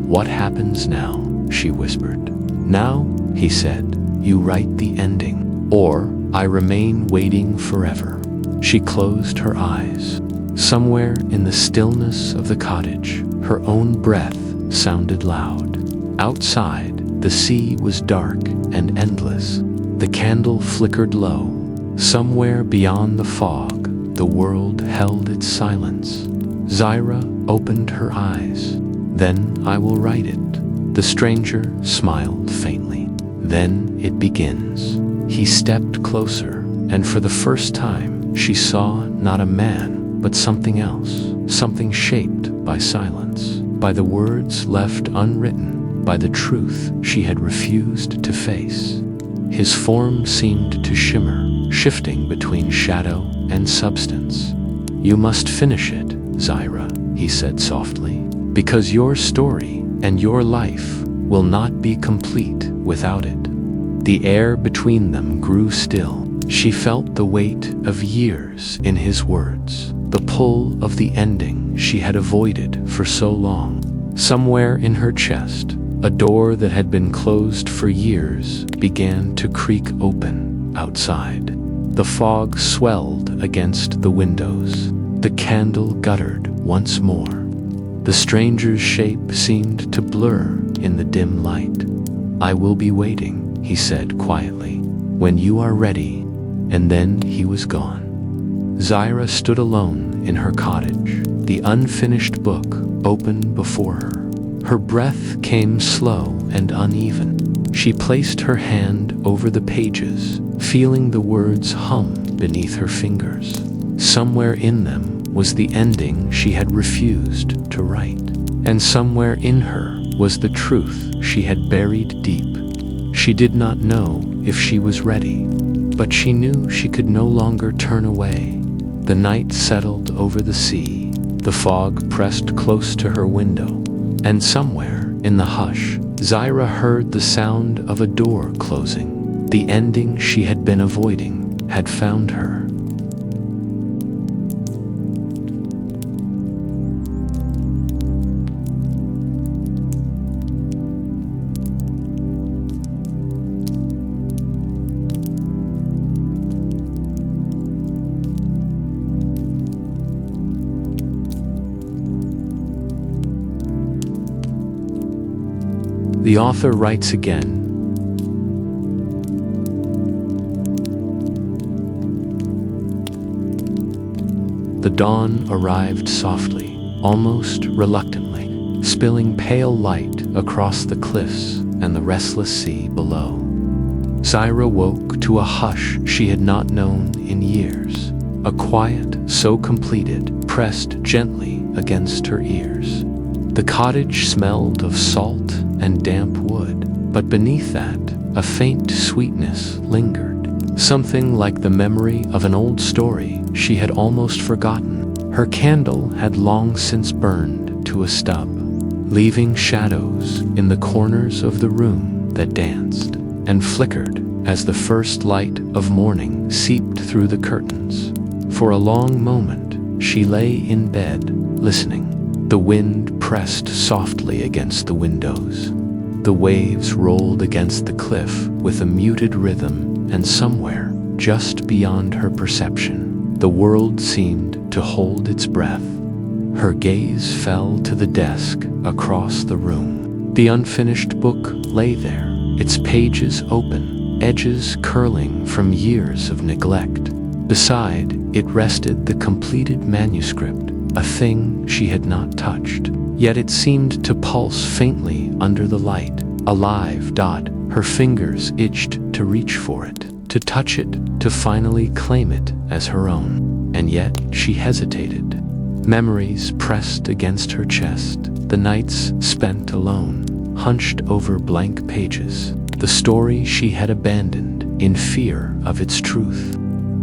What happens now? She whispered. Now, he said, you write the ending, or I remain waiting forever. She closed her eyes. Somewhere in the stillness of the cottage, her own breath sounded loud. Outside, the sea was dark and endless. The candle flickered low. Somewhere beyond the fog, the world held its silence. Zyra opened her eyes. Then I will write it. The stranger smiled faintly. Then it begins. He stepped closer, and for the first time, she saw not a man, but something else, something shaped by silence, by the words left unwritten, by the truth she had refused to face. His form seemed to shimmer, shifting between shadow and substance. You must finish it, Zyra, he said softly, because your story and your life will not be complete without it. The air between them grew still. She felt the weight of years in his words, the pull of the ending she had avoided for so long. Somewhere in her chest, a door that had been closed for years began to creak open outside. The fog swelled against the windows. The candle guttered once more. The stranger's shape seemed to blur in the dim light. I will be waiting, he said quietly, when you are ready. And then he was gone. Zyra stood alone in her cottage, the unfinished book open before her. Her breath came slow and uneven. She placed her hand over the pages, feeling the words hum beneath her fingers. Somewhere in them was the ending she had refused to write, and somewhere in her was the truth she had buried deep. She did not know if she was ready, but she knew she could no longer turn away. The night settled over the sea. The fog pressed close to her window, and somewhere in the hush, Zyra heard the sound of a door closing. The ending she had been avoiding had found her. The author writes again. The dawn arrived softly, almost reluctantly, spilling pale light across the cliffs and the restless sea below. Zyra woke to a hush she had not known in years, a quiet so completed pressed gently against her ears. The cottage smelled of salt and damp wood, but beneath that, a faint sweetness lingered, something like the memory of an old story she had almost forgotten. Her candle had long since burned to a stub, leaving shadows in the corners of the room that danced and flickered as the first light of morning seeped through the curtains. For a long moment, she lay in bed, listening. The wind pressed softly against the windows. The waves rolled against the cliff with a muted rhythm, and somewhere, just beyond her perception, the world seemed to hold its breath. Her gaze fell to the desk across the room. The unfinished book lay there, its pages open, edges curling from years of neglect. Beside it rested the completed manuscript, a thing she had not touched. Yet it seemed to pulse faintly under the light, alive. Her fingers itched to reach for it, to touch it, to finally claim it as her own. And yet she hesitated. Memories pressed against her chest, the nights spent alone, hunched over blank pages, the story she had abandoned in fear of its truth.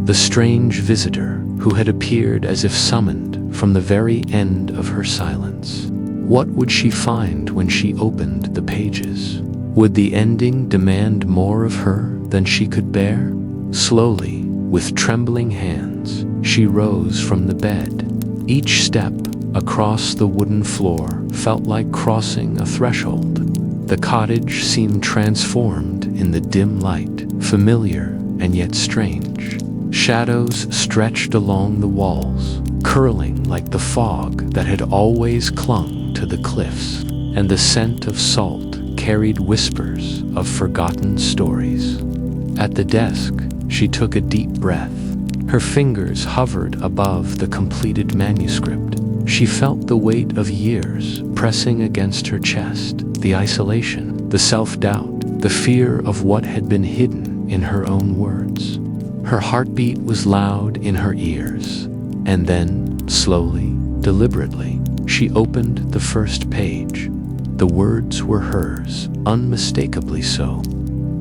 The strange visitor who had appeared as if summoned from the very end of her silence. What would she find when she opened the pages? Would the ending demand more of her than she could bear? Slowly, with trembling hands, she rose from the bed. Each step across the wooden floor felt like crossing a threshold. The cottage seemed transformed in the dim light, familiar and yet strange. Shadows stretched along the walls, curling like the fog that had always clung to the cliffs, and the scent of salt carried whispers of forgotten stories. At the desk, she took a deep breath. Her fingers hovered above the completed manuscript. She felt the weight of years pressing against her chest, the isolation, the self-doubt, the fear of what had been hidden in her own words. Her heartbeat was loud in her ears, and then, slowly, deliberately, she opened the first page. The words were hers, unmistakably so,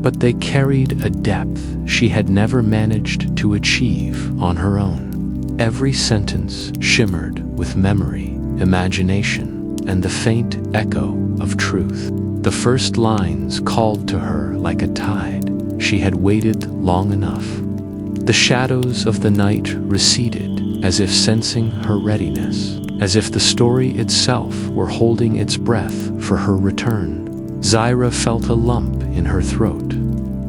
but they carried a depth she had never managed to achieve on her own. Every sentence shimmered with memory, imagination, and the faint echo of truth. The first lines called to her like a tide. She had waited long enough. The shadows of the night receded, as if sensing her readiness, as if the story itself were holding its breath for her return. Zyra felt a lump in her throat.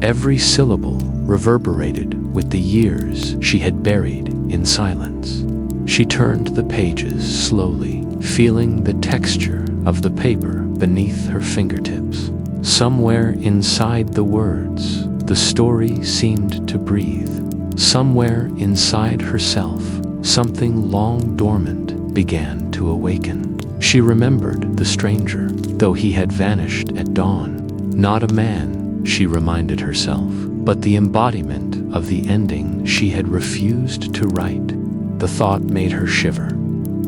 Every syllable reverberated with the years she had buried in silence. She turned the pages slowly, feeling the texture of the paper beneath her fingertips. Somewhere inside the words, the story seemed to breathe. Somewhere inside herself, something long dormant began to awaken. She remembered the stranger, though he had vanished at dawn. Not a man, she reminded herself, but the embodiment of the ending she had refused to write. The thought made her shiver.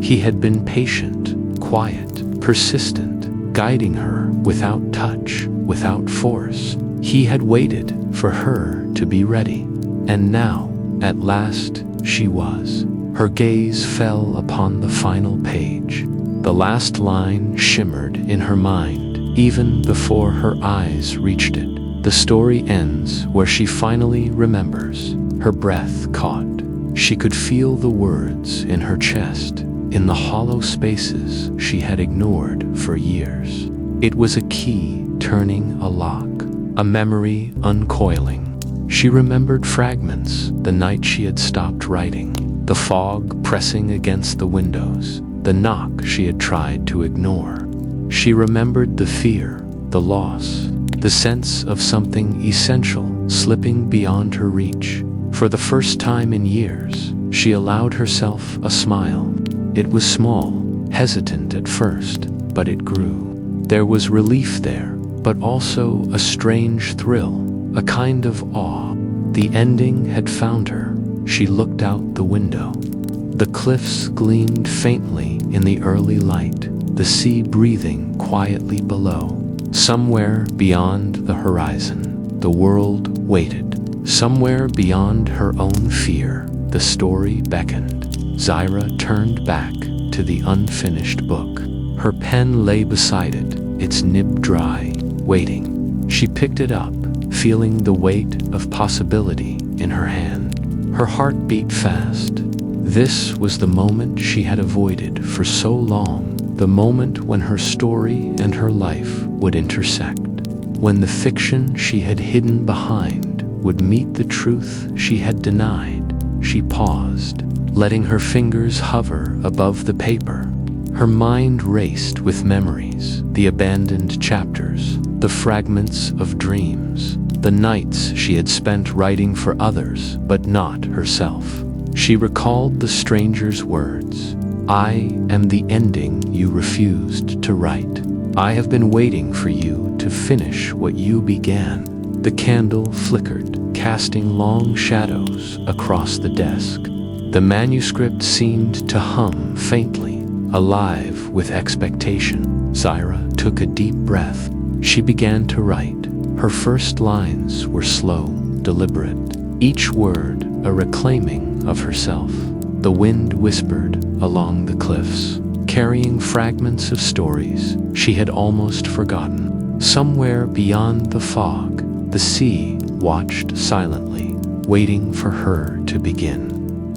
He had been patient, quiet, persistent, guiding her without touch, without force. He had waited for her to be ready. And now, at last, she was. Her gaze fell upon the final page. The last line shimmered in her mind, even before her eyes reached it. The story ends where she finally remembers. Her breath caught. She could feel the words in her chest, in the hollow spaces she had ignored for years. It was a key turning a lock, a memory uncoiling. She remembered fragments the night she had stopped writing, the fog pressing against the windows, the knock she had tried to ignore. She remembered the fear, the loss, the sense of something essential slipping beyond her reach. For the first time in years, she allowed herself a smile. It was small, hesitant at first, but it grew. There was relief there, but also a strange thrill, a kind of awe. The ending had found her. She looked out the window. The cliffs gleamed faintly in the early light, the sea breathing quietly below. Somewhere beyond the horizon, the world waited. Somewhere beyond her own fear, the story beckoned. Zyra turned back to the unfinished book. Her pen lay beside it, its nib dry, waiting. She picked it up, feeling the weight of possibility in her hand. Her heart beat fast. This was the moment she had avoided for so long, the moment when her story and her life would intersect, when the fiction she had hidden behind would meet the truth she had denied. She paused, letting her fingers hover above the paper. Her mind raced with memories, the abandoned chapters, the fragments of dreams, the nights she had spent writing for others but not herself. She recalled the stranger's words, "I am the ending you refused to write. I have been waiting for you to finish what you began." The candle flickered, casting long shadows across the desk. The manuscript seemed to hum faintly, alive with expectation. Zyra took a deep breath. She began to write. Her first lines were slow, deliberate, each word a reclaiming of herself. The wind whispered along the cliffs, carrying fragments of stories she had almost forgotten. Somewhere beyond the fog, the sea watched silently, waiting for her to begin.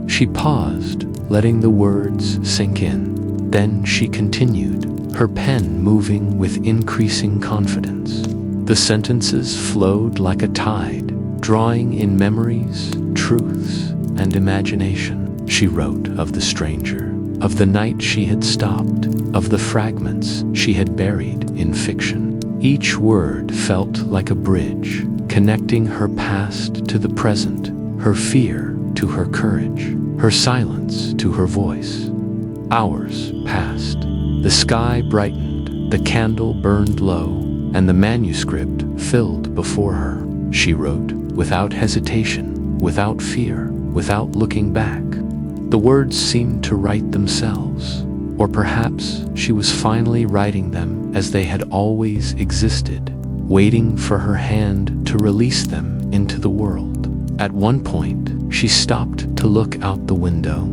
She paused, letting the words sink in. Then she continued, her pen moving with increasing confidence. The sentences flowed like a tide, drawing in memories, truths, and imagination. She wrote of the stranger, of the night she had stopped, of the fragments she had buried in fiction. Each word felt like a bridge, connecting her past to the present, her fear to her courage, her silence to her voice. Hours passed. The sky brightened, the candle burned low, and the manuscript filled before her. She wrote without hesitation, without fear, without looking back. The words seemed to write themselves, or perhaps she was finally writing them as they had always existed, waiting for her hand to release them into the world. At one point, she stopped to look out the window.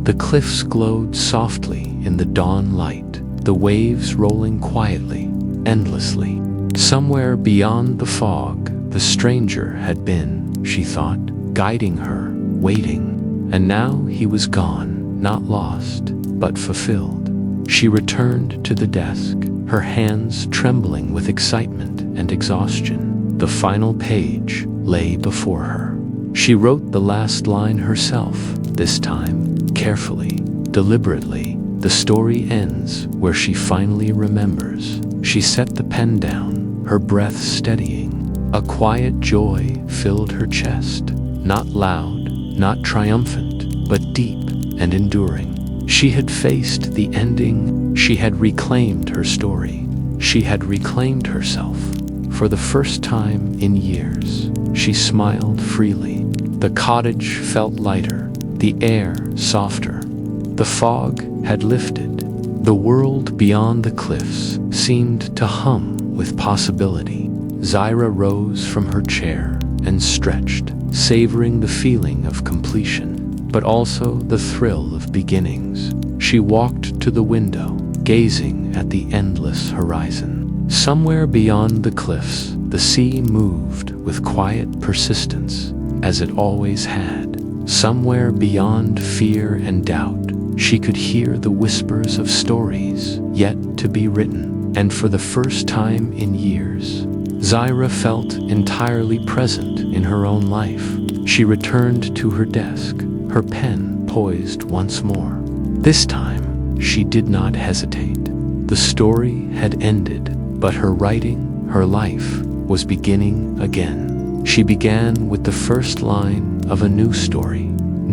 The cliffs glowed softly in the dawn light, the waves rolling quietly, endlessly. Somewhere beyond the fog, the stranger had been, she thought, guiding her, waiting. And now he was gone, not lost, but fulfilled. She returned to the desk, her hands trembling with excitement and exhaustion. The final page lay before her. She wrote the last line herself, this time, carefully, deliberately. The story ends where she finally remembers. She set the pen down, her breath steadying. A quiet joy filled her chest, not loud, not triumphant, but deep and enduring. She had faced the ending. She had reclaimed her story. She had reclaimed herself. For the first time in years, she smiled freely. The cottage felt lighter, the air softer. The fog had lifted. The world beyond the cliffs seemed to hum with possibility. Zyra rose from her chair and stretched, savoring the feeling of completion, but also the thrill of beginnings. She walked to the window, gazing at the endless horizon. Somewhere beyond the cliffs, the sea moved with quiet persistence, as it always had. Somewhere beyond fear and doubt, she could hear the whispers of stories yet to be written. And for the first time in years, Zyra felt entirely present in her own life. She returned to her desk, her pen poised once more. This time, she did not hesitate. The story had ended, but her writing, her life, was beginning again. She began with the first line of a new story,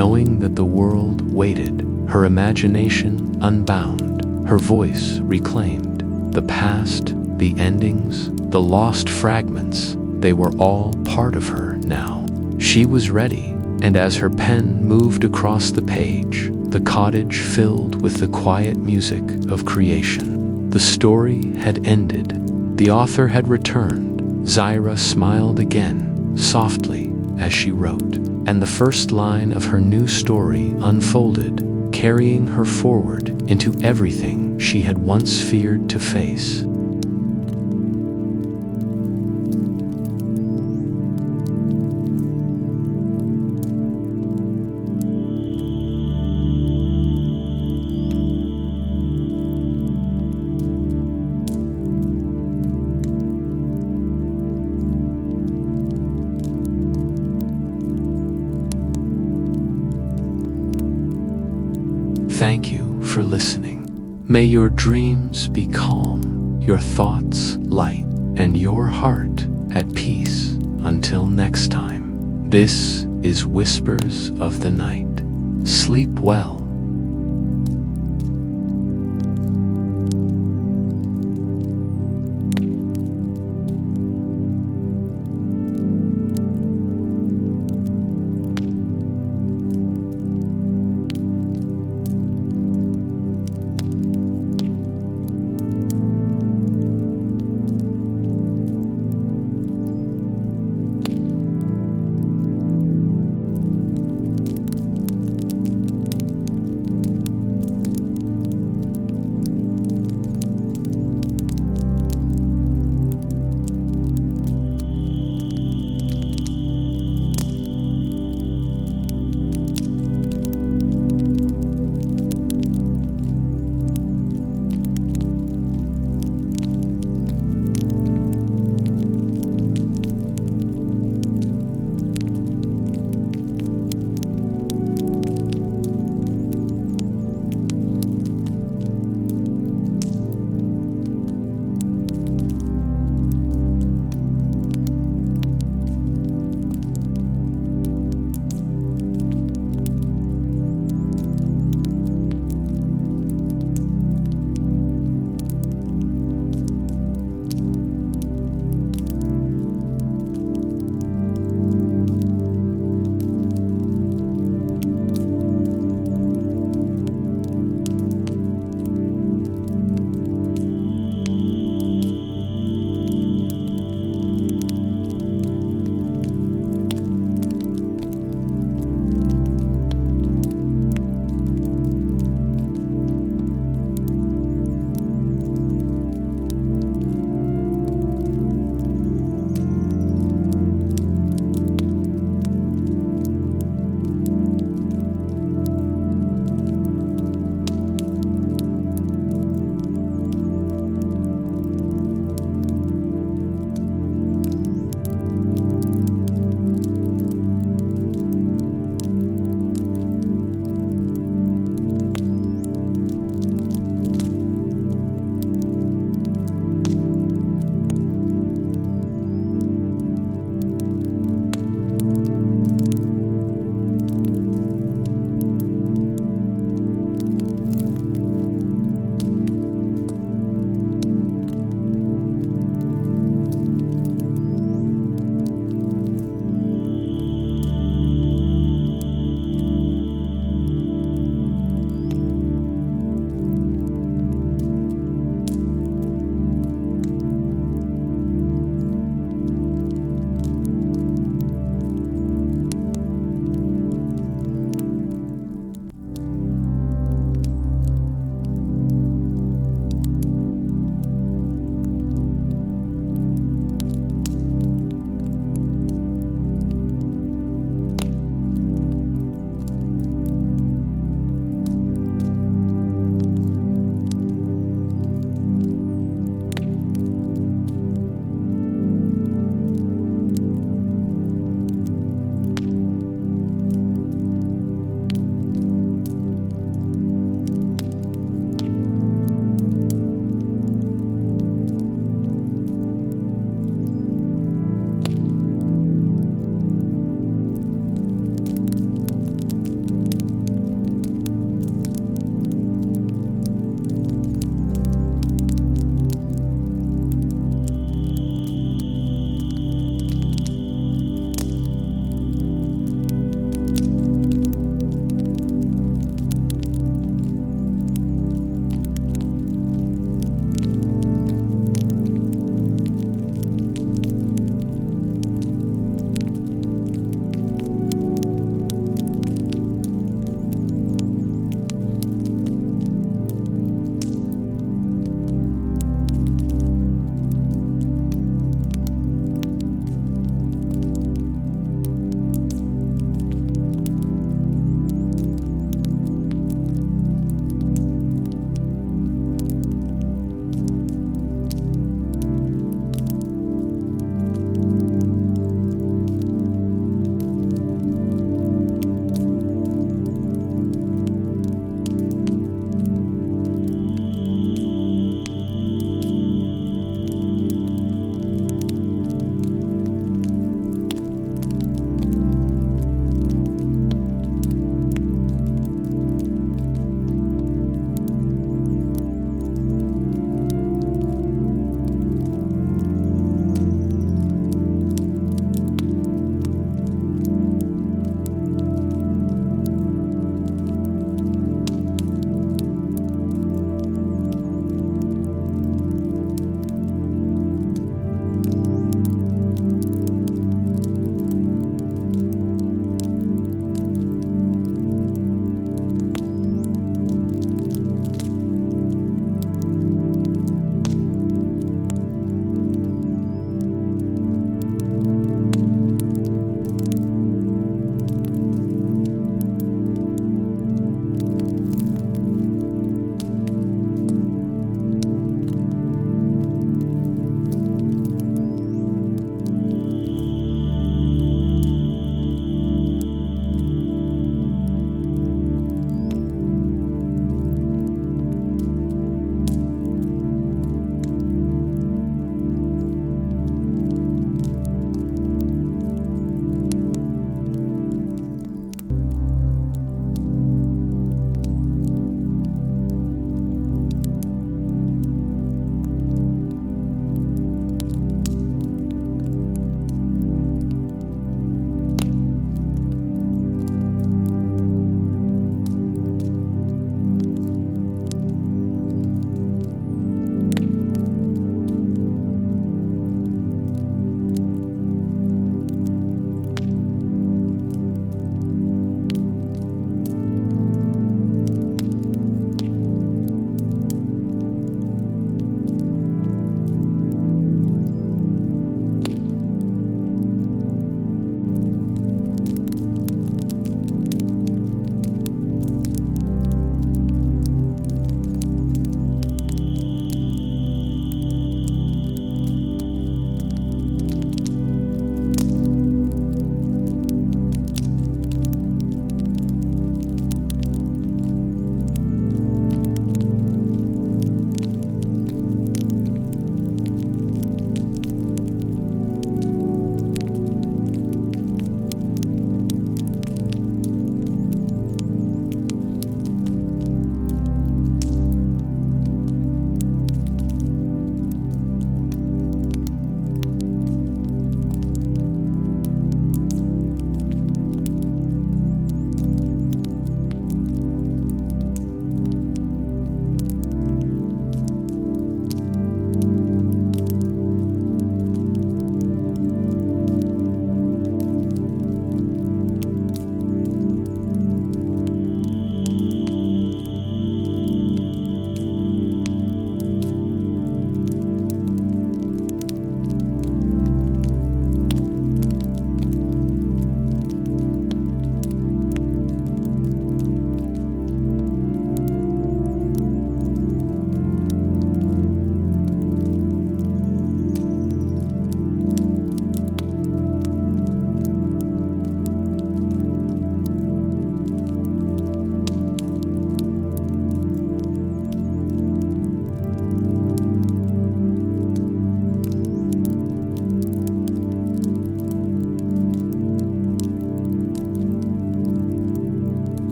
knowing that the world waited, her imagination unbound, her voice reclaimed. The past, The endings, the lost fragments, they were all part of her now. She was ready, and as her pen moved across the page, the cottage filled with the quiet music of creation. The story had ended. The author had returned. Zyra smiled again, softly, as she wrote, and the first line of her new story unfolded, carrying her forward into everything she had once feared to face. Thank you for listening. May your dreams be calm, your thoughts light, and your heart at peace. Until next time, this is Whispers of the Night. Sleep well.